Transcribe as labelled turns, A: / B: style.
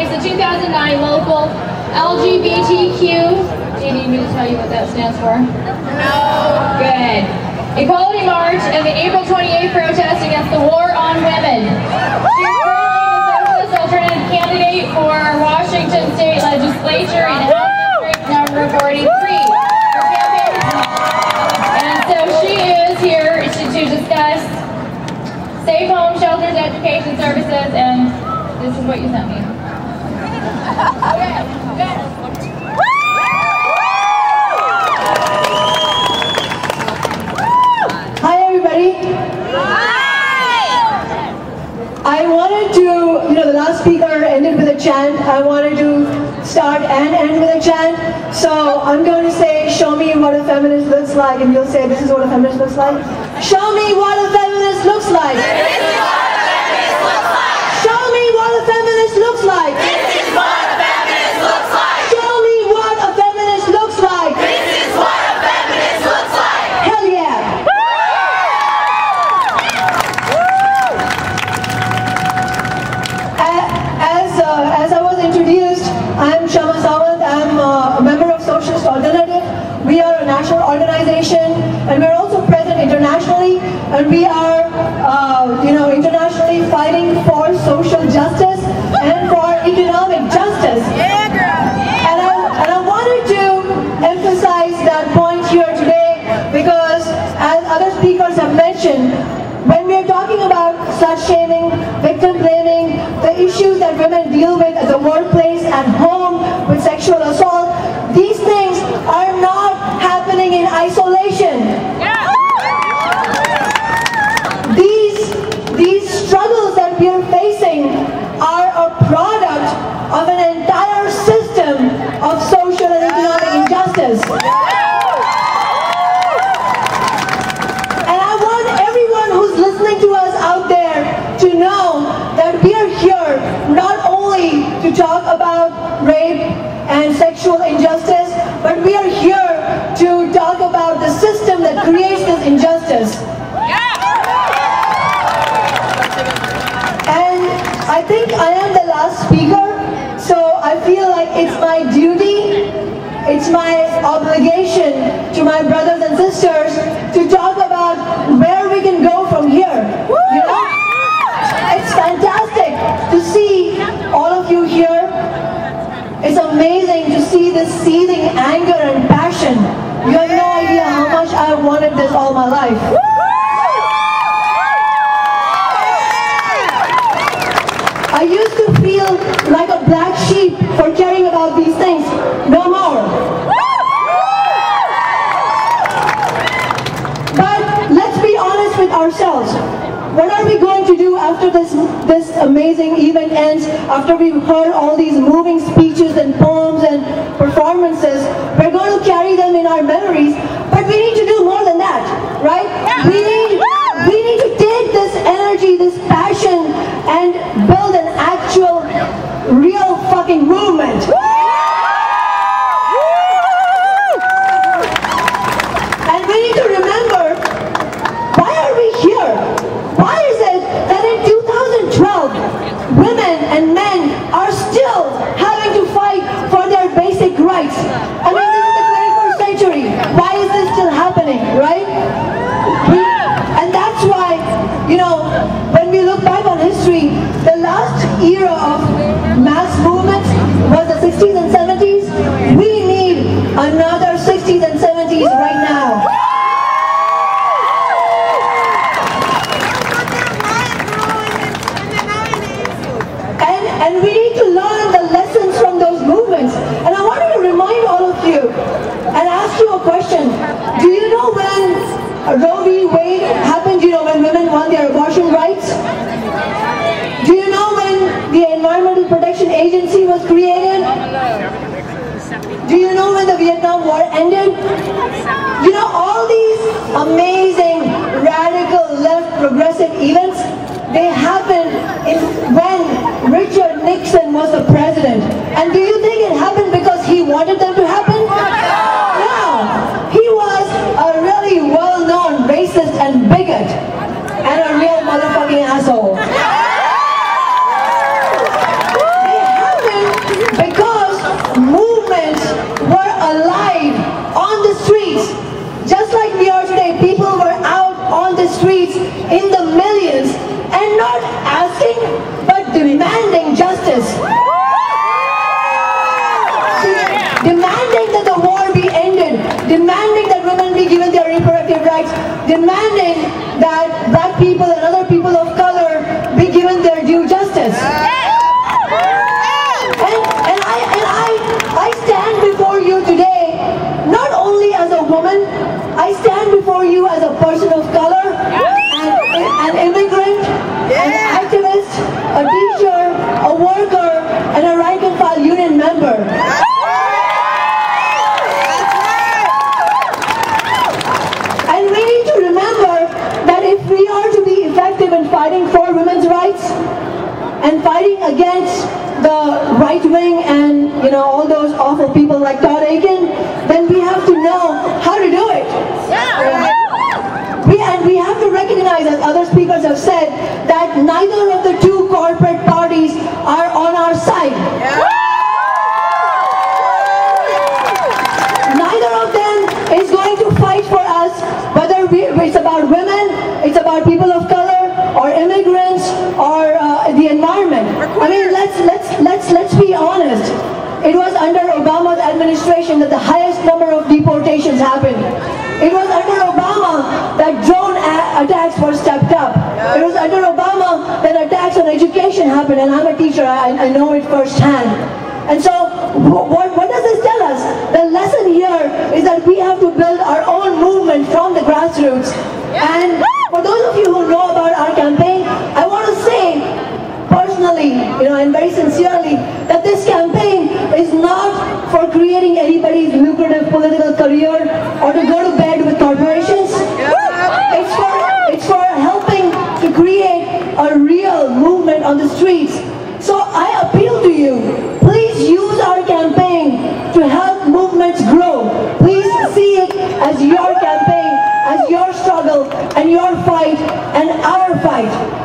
A: recognize the 2009 local LGBTQ. Do you need me to tell you what that stands for? No. Good. Equality March and the April 28th protest against the war on women. She is currently the Socialist Alternative candidate for Washington State Legislature in House District number 43. Her campaign, and so she is here to discuss safe home, shelters, education services, and this is what you sent me.
B: Hi everybody. Hi. I wanted to, the last speaker ended with a chant. I wanted to start and end with a chant. So I'm going to say, show me what a feminist looks like, and you'll say, this is what a feminist looks like. Show me what a feminist looks like.
C: This is what a feminist looks like.
B: Show me what a feminist looks like.
C: This is what a feminist looks like.
B: Show me what a feminist looks like.
C: This is what a feminist looks like.
B: Hell yeah. As I was introduced, I'm Kshama Sawant. I'm a member of Socialist Alternative. We are a national organization, and we're also present internationally, and we are, internationally fighting for social justice and for economic justice. And I wanted to emphasize that point here today because, as other speakers have mentioned, when we're talking about slut shaming, victim blaming, the issues that women deal with at the workplace, at home, with sexual assault, these things are not happening in isolation. These struggles that we are facing are a product of an entire system of social and economic injustice. And I want everyone who's listening to us out there to know that we are here not only to talk about rape and sexual injustice, but we are here to talk about the system that creates this injustice. And I think I am the last speaker, so I feel like it's my duty, it's my obligation to my brothers and sisters to talk about where we can go from here. It's fantastic to see all of you here. It's amazing to see this seething anger and passion. You have no idea how much I wanted this all my life. I used to feel like a black sheep for caring about these things. No more. But let's be honest with ourselves. What are we going to do after this amazing event ends, after we've heard all these moving speeches and poems and performances? We're going to carry them in our memories, but we need to do more than that, right? We need to take this energy, this passion, and build an actual, real fucking movement. And we need to remember, why are we here? Why is it that in 2012, women and men are still having to fight for their basic rights? I mean, this is the 21st century. Why is this still happening, right? And that's why, when we look back on history, the last era of mass movements was the 60s and 70s. We need another 60s and 70s right now. And we need to learn the lessons from those movements. And I wanted to remind all of you and ask you a question. Do you know when Roe v. Wade happened? Do you know when women won their abortion rights? Do you know when the Environmental Protection Agency was created? Do you know when the Vietnam War ended? All these amazing, radical, left progressive events, they happened when Richard Nixon was the president. And do you think it happened because he wanted them to happen? No! He was a really well-known racist and bigot and a real motherfucking asshole. They happened demanding that black people and other people of color be given their due justice. I stand before you today, not only as a woman, I stand before you as a person of color, an immigrant, an activist, a teacher, a worker, and a rank and file union member. And we need to remember that if we are to be effective in fighting for women's rights and fighting against the right wing and all those awful people like Todd Aiken, then we have to know how to do it. And we have to recognize, as other speakers have said, that neither of the two corporate parties are on our side. Neither of them is going to fight for us, whether it's about women, it's about people of color, or immigrants, or the environment. I mean, let's be honest. It was under Obama's administration that the highest number of deportations happened. It was under Obama that drone attacks were stepped up. It was under Obama that attacks on education happened, and I'm a teacher, I know it firsthand. And so, what does this tell us? The lesson here is that we have to build our own movement from the grassroots. And for those of you who know about our campaign, I want to say personally, and very sincerely, that this campaign is not for creating anybody's lucrative political career or to go to bed with corporations. It's for helping to create a real movement on the streets. So I appeal to you, please use our campaign to help movements grow. Please see it as your campaign, as your struggle, and your fight, and our fight.